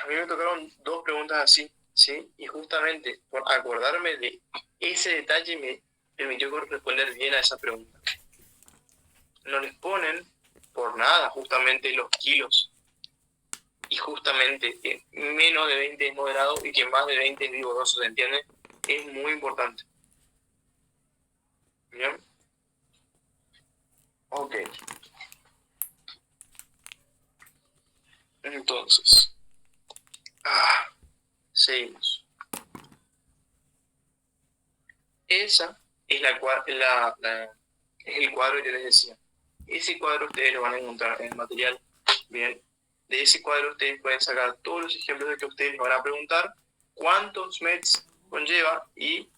mí me tocaron dos preguntas así, ¿sí? Y justamente por acordarme de ese detalle me permitió responder bien a esa pregunta. No les ponen por nada justamente los kilos. Y justamente que menos de 20 es moderado y que más de 20 es vigoroso, ¿se entiende? Es muy importante. ¿Bien? Ok. Entonces, seguimos. Esa es es el cuadro que les decía. Ese cuadro ustedes lo van a encontrar en el material. Bien. De ese cuadro ustedes pueden sacar todos los ejemplos de que ustedes van a preguntar cuántos METs conlleva y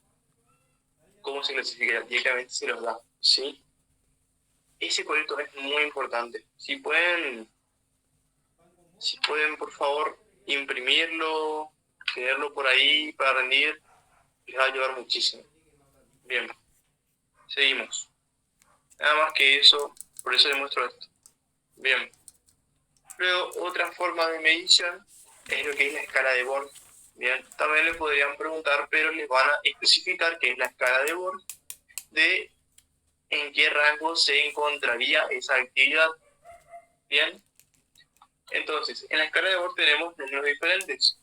cómo se clasifica. Directamente se los da. ¿Sí? Ese cuadrito es muy importante. Si pueden, por favor, imprimirlo, tenerlo por ahí para rendir, les va a ayudar muchísimo. Bien, seguimos. Nada más que eso, por eso les muestro esto. Bien. Luego, otra forma de medición es lo que es la escala de Borg. Bien, también les podrían preguntar, pero les van a especificar qué es la escala de Borg, de en qué rango se encontraría esa actividad. Bien, entonces, en la escala de Borg tenemos números diferentes.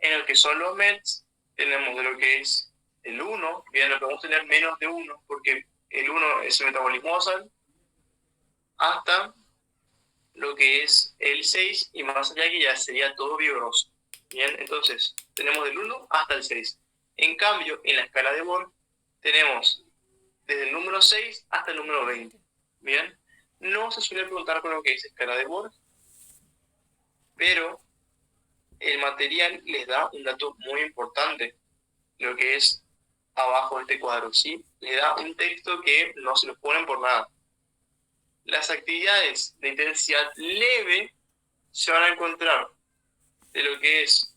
En el que son los METs, tenemos de lo que es el 1, bien, lo podemos tener menos de 1, porque el 1 es el metabolismo basal, hasta lo que es el 6 y más allá, que ya sería todo vigoroso. Bien, entonces tenemos del 1 hasta el 6. En cambio, en la escala de Borg tenemos desde el número 6 hasta el número 20. Bien, no se suele preguntar con lo que es escala de Borg, pero el material les da un dato muy importante, lo que es abajo de este cuadro, ¿sí? Le da un texto que no se los ponen por nada. Las actividades de intensidad leve se van a encontrar de lo que es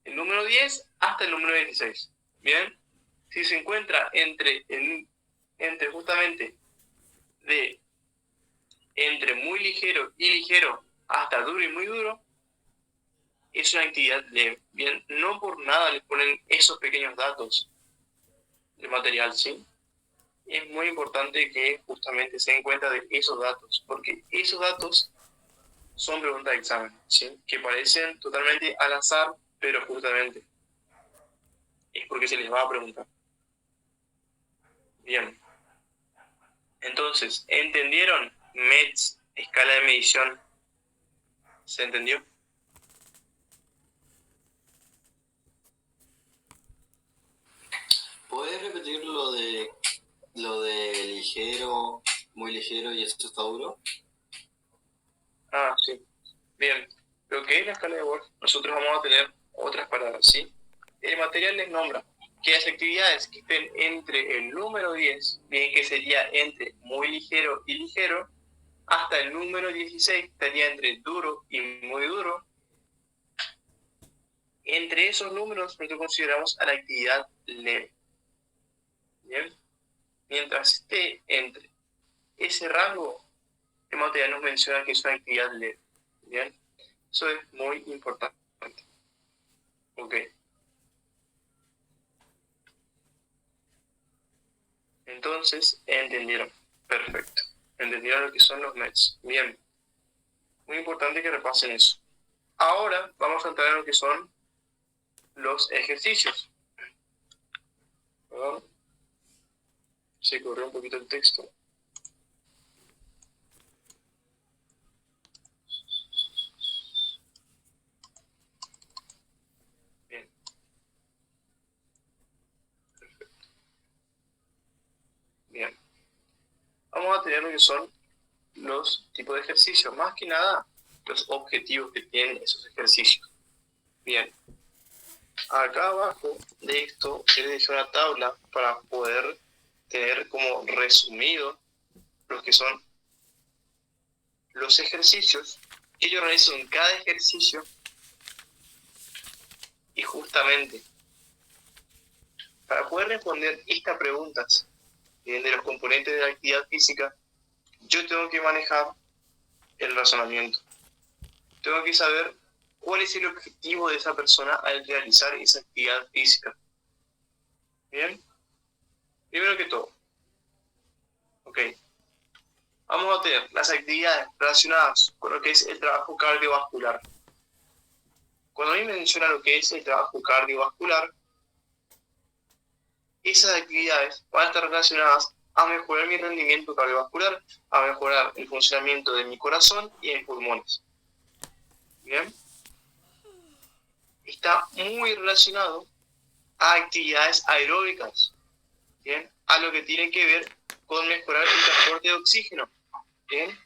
el número 10 hasta el número 16. ¿Bien? Si se encuentra entre justamente entre muy ligero y ligero hasta duro y muy duro, es una actividad leve. Bien, no por nada les ponen esos pequeños datos de material, ¿sí? Es muy importante que justamente se den cuenta de esos datos, porque esos datos son preguntas de examen, ¿sí? Que parecen totalmente al azar, pero justamente es porque se les va a preguntar. Bien. Entonces, ¿entendieron? METs, escala de medición. ¿Se entendió? ¿Puedes repetir lo de ligero, muy ligero y esto está duro? Sí. Bien. Lo que es la escala de Borg, nosotros vamos a tener otras palabras, ¿sí? El material les nombra que las actividades que estén entre el número 10, bien, que sería entre muy ligero y ligero, hasta el número 16 estaría entre duro y muy duro. Entre esos números nosotros consideramos a la actividad leve. ¿Bien? Mientras esté entre ese rango, el material nos menciona que es una actividad leve. ¿Bien? Eso es muy importante. Ok. Entonces, entendieron. Perfecto. Entendieron lo que son los METs. Bien. Muy importante que repasen eso. Ahora vamos a entrar en lo que son los ejercicios. Perdón. Se corrió un poquito el texto. Bien. Perfecto. Bien. Vamos a tener lo que son los tipos de ejercicios. Más que nada, los objetivos que tienen esos ejercicios. Bien. Acá abajo de esto, les dejé una tabla para poder tener como resumido los que son los ejercicios que yo realizo en cada ejercicio, y justamente para poder responder estas preguntas de los componentes de la actividad física, yo tengo que manejar el razonamiento. Tengo que saber cuál es el objetivo de esa persona al realizar esa actividad física. Bien, primero que todo, ok, vamos a tener las actividades relacionadas con lo que es el trabajo cardiovascular. Cuando a mí me menciona lo que es el trabajo cardiovascular, esas actividades van a estar relacionadas a mejorar mi rendimiento cardiovascular, a mejorar el funcionamiento de mi corazón y de mis pulmones. Bien, está muy relacionado a actividades aeróbicas, bien, a lo que tiene que ver con mejorar el transporte de oxígeno. Bien.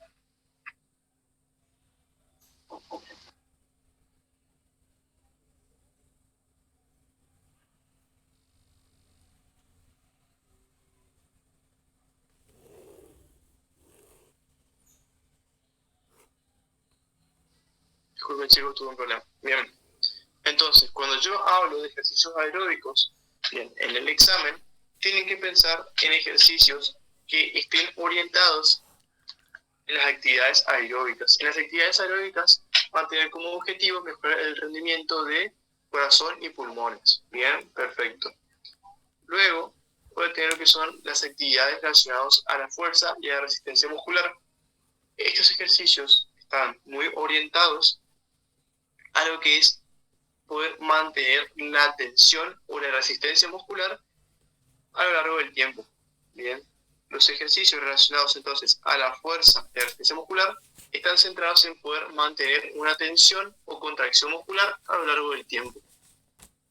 Disculpen chicos, tuve un problema. Bien. Entonces, cuando yo hablo de ejercicios aeróbicos, bien, en el examen, tienen que pensar en ejercicios que estén orientados en las actividades aeróbicas. En las actividades aeróbicas van a tener como objetivo mejorar el rendimiento de corazón y pulmones. Bien, perfecto. Luego, puede tener lo que son las actividades relacionadas a la fuerza y a la resistencia muscular. Estos ejercicios están muy orientados a lo que es poder mantener la tensión o la resistencia muscular a lo largo del tiempo. Bien, los ejercicios relacionados entonces a la fuerza y a la resistencia muscular están centrados en poder mantener una tensión o contracción muscular a lo largo del tiempo.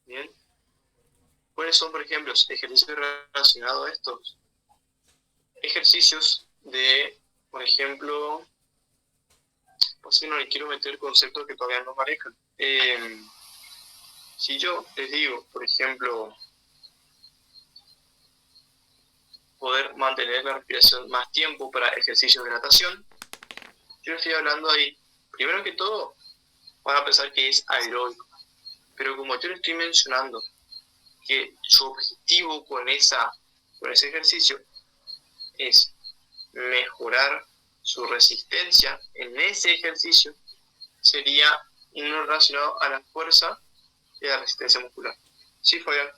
Bien, ¿cuáles son, por ejemplo, ejercicios relacionados a estos? Ejercicios de, por ejemplo, pues si no le quiero meter conceptos que todavía no manejan. Si yo les digo, por ejemplo, poder mantener la respiración más tiempo para ejercicios de natación, yo estoy hablando ahí, primero que todo, van a pensar que es aeróbico, pero como yo le estoy mencionando que su objetivo con ese ejercicio es mejorar su resistencia en ese ejercicio, sería uno relacionado a la fuerza y a la resistencia muscular. Sí, Fabián.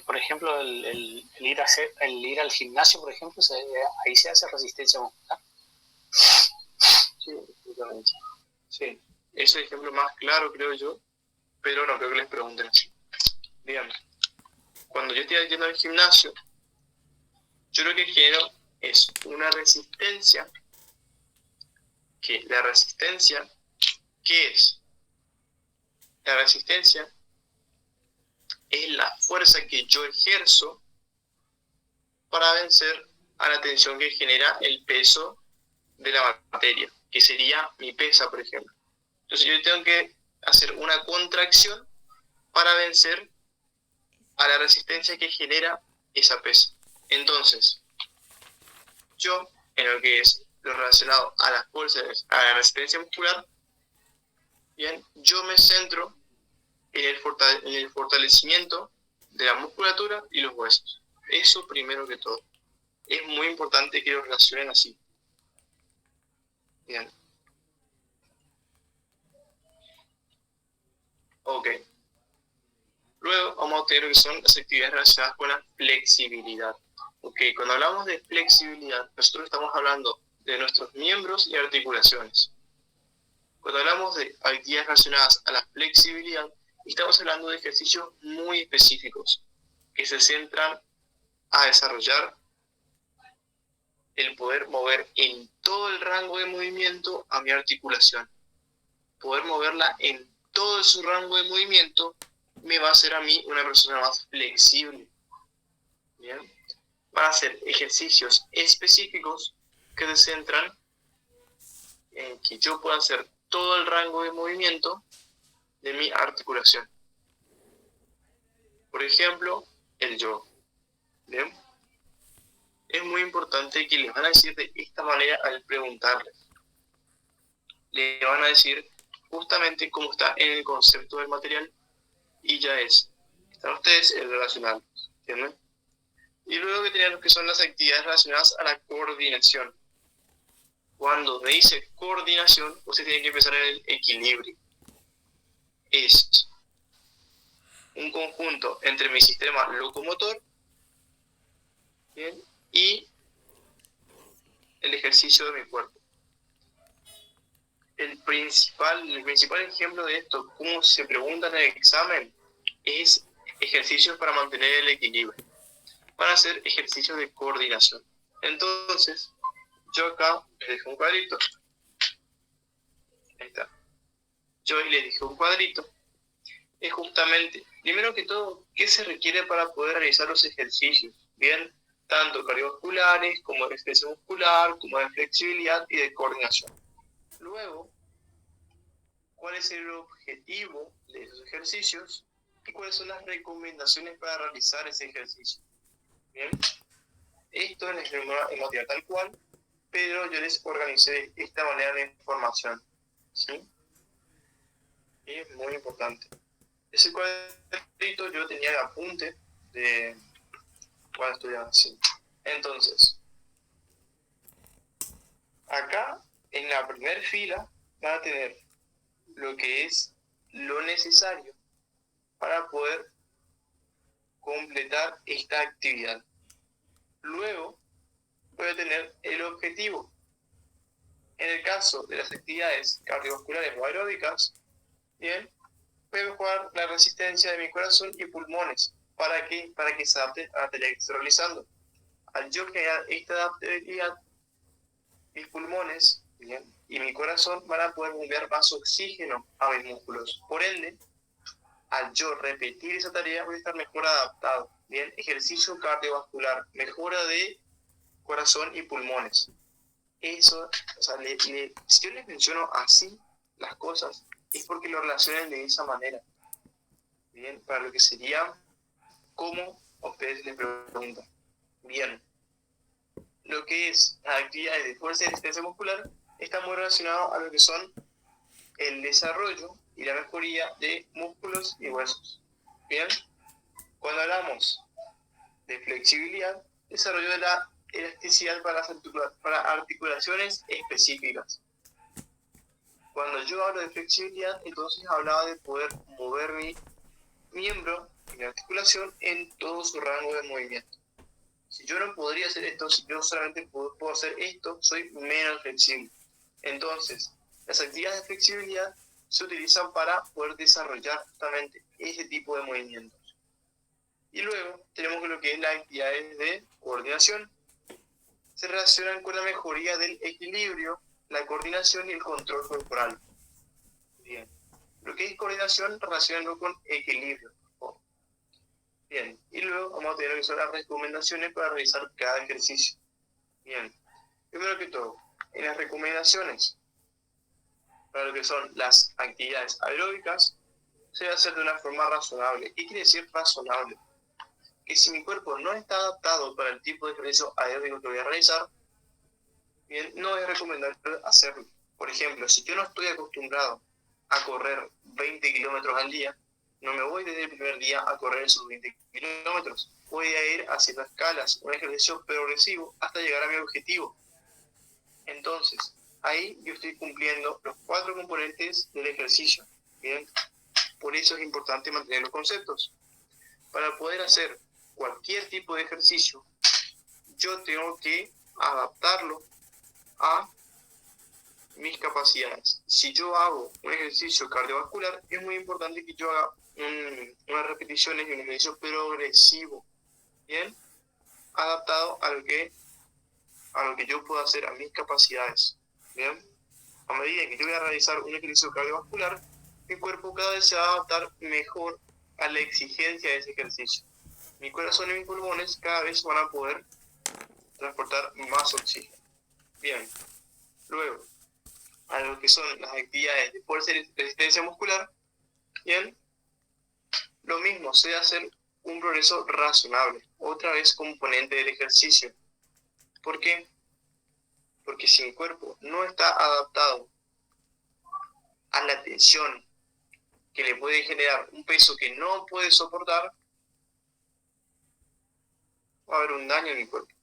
Por ejemplo, el ir al gimnasio, por ejemplo, ahí se hace resistencia muscular. Sí, absolutamente. Sí, ese ejemplo más claro, creo yo, pero no creo que les pregunten así. Díganme, cuando yo estoy yendo al gimnasio, yo lo que quiero es una resistencia, que la resistencia, ¿qué es? La resistencia es la fuerza que yo ejerzo para vencer a la tensión que genera el peso de la materia, que sería mi pesa, por ejemplo. Entonces yo tengo que hacer una contracción para vencer a la resistencia que genera esa pesa. Entonces, yo, en lo que es lo relacionado a las fuerzas, a la resistencia muscular, bien, yo me centro en el fortalecimiento de la musculatura y los huesos. Eso primero que todo. Es muy importante que lo relacionen así. Bien. Ok. Luego vamos a tener lo que son las actividades relacionadas con la flexibilidad. Ok, cuando hablamos de flexibilidad, nosotros estamos hablando de nuestros miembros y articulaciones. Cuando hablamos de actividades relacionadas a la flexibilidad, estamos hablando de ejercicios muy específicos que se centran a desarrollar el poder mover en todo el rango de movimiento a mi articulación. Poder moverla en todo su rango de movimiento me va a hacer a mí una persona más flexible. ¿Bien? Van a ser ejercicios específicos que se centran en que yo pueda hacer todo el rango de movimiento de mi articulación. Por ejemplo, el yoga. ¿Bien? Es muy importante que les van a decir de esta manera al preguntarles. Le van a decir justamente cómo está en el concepto del material y ya es. Están ustedes el relacional, ¿entienden? Y luego que tenemos que son las actividades relacionadas a la coordinación. Cuando me dice coordinación, usted tiene que pensar en el equilibrio. Es un conjunto entre mi sistema locomotor, ¿bien?, y el ejercicio de mi cuerpo. El principal ejemplo de esto, como se pregunta en el examen, es ejercicios para mantener el equilibrio. Van a ser ejercicios de coordinación. Entonces, yo acá les dejo un cuadrito. Ahí está. Yo ahí les dije un cuadrito. Es justamente, primero que todo, ¿qué se requiere para poder realizar los ejercicios? Bien, tanto cardiovasculares como de expresión muscular, como de flexibilidad y de coordinación. Luego, ¿cuál es el objetivo de esos ejercicios? ¿Y cuáles son las recomendaciones para realizar ese ejercicio? Bien, esto es la emotiva tal cual, pero yo les organicé de esta manera la información, ¿sí? Y es muy importante. Ese cuadrito yo tenía el apunte de cuando estudiaba así. Entonces, acá en la primera fila van a tener lo que es lo necesario para poder completar esta actividad. Luego voy a tener el objetivo. En el caso de las actividades cardiovasculares o aeróbicas, bien, voy a mejorar la resistencia de mi corazón y pulmones. ¿Para qué? Para que se adapte a la tarea que estoy realizando. Al yo generar esta adaptabilidad, mis pulmones, bien, y mi corazón van a poder enviar más oxígeno a mis músculos. Por ende, al yo repetir esa tarea voy a estar mejor adaptado. Bien, ejercicio cardiovascular, mejora de corazón y pulmones. Eso, o sea, si yo les menciono así las cosas, es porque lo relacionan de esa manera. Bien, para lo que sería como ustedes les preguntan. Bien, lo que es las actividades de fuerza y resistencia muscular está muy relacionado a lo que son el desarrollo y la mejoría de músculos y huesos. Bien, cuando hablamos de flexibilidad, desarrollo de la elasticidad para articulaciones específicas. Cuando yo hablo de flexibilidad, entonces hablaba de poder mover mi miembro y mi articulación en todo su rango de movimiento. Si yo no podría hacer esto, si yo solamente puedo hacer esto, soy menos flexible. Entonces, las actividades de flexibilidad se utilizan para poder desarrollar justamente ese tipo de movimientos. Y luego tenemos lo que es las actividades de coordinación. Se relacionan con la mejoría del equilibrio, la coordinación y el control corporal. Bien. Lo que es coordinación, relacionarlo con equilibrio. Bien. Y luego vamos a tener lo que son las recomendaciones para realizar cada ejercicio. Bien. Primero que todo, en las recomendaciones para lo que son las actividades aeróbicas, se debe hacer de una forma razonable. ¿Qué quiere decir razonable? Que si mi cuerpo no está adaptado para el tipo de ejercicio aeróbico que voy a realizar, bien, no es recomendable hacerlo. Por ejemplo, si yo no estoy acostumbrado a correr 20 kilómetros al día, no me voy desde el primer día a correr esos 20 kilómetros. Voy a ir haciendo escalas, un ejercicio progresivo hasta llegar a mi objetivo. Entonces, ahí yo estoy cumpliendo los 4 componentes del ejercicio. Bien, por eso es importante mantener los conceptos. Para poder hacer cualquier tipo de ejercicio, yo tengo que adaptarlo a mis capacidades. Si yo hago un ejercicio cardiovascular, es muy importante que yo haga unas repeticiones y un ejercicio progresivo, bien, adaptado a lo que yo puedo hacer, a mis capacidades. Bien, a medida que yo voy a realizar un ejercicio cardiovascular, mi cuerpo cada vez se va a adaptar mejor a la exigencia de ese ejercicio. Mi corazón y mis pulmones cada vez van a poder transportar más oxígeno. Bien, luego, a lo que son las actividades de fuerza y resistencia muscular, bien, lo mismo, se debe hacer un progreso razonable, otra vez componente del ejercicio. ¿Por qué? Porque si mi cuerpo no está adaptado a la tensión que le puede generar un peso que no puede soportar, va a haber un daño en mi cuerpo.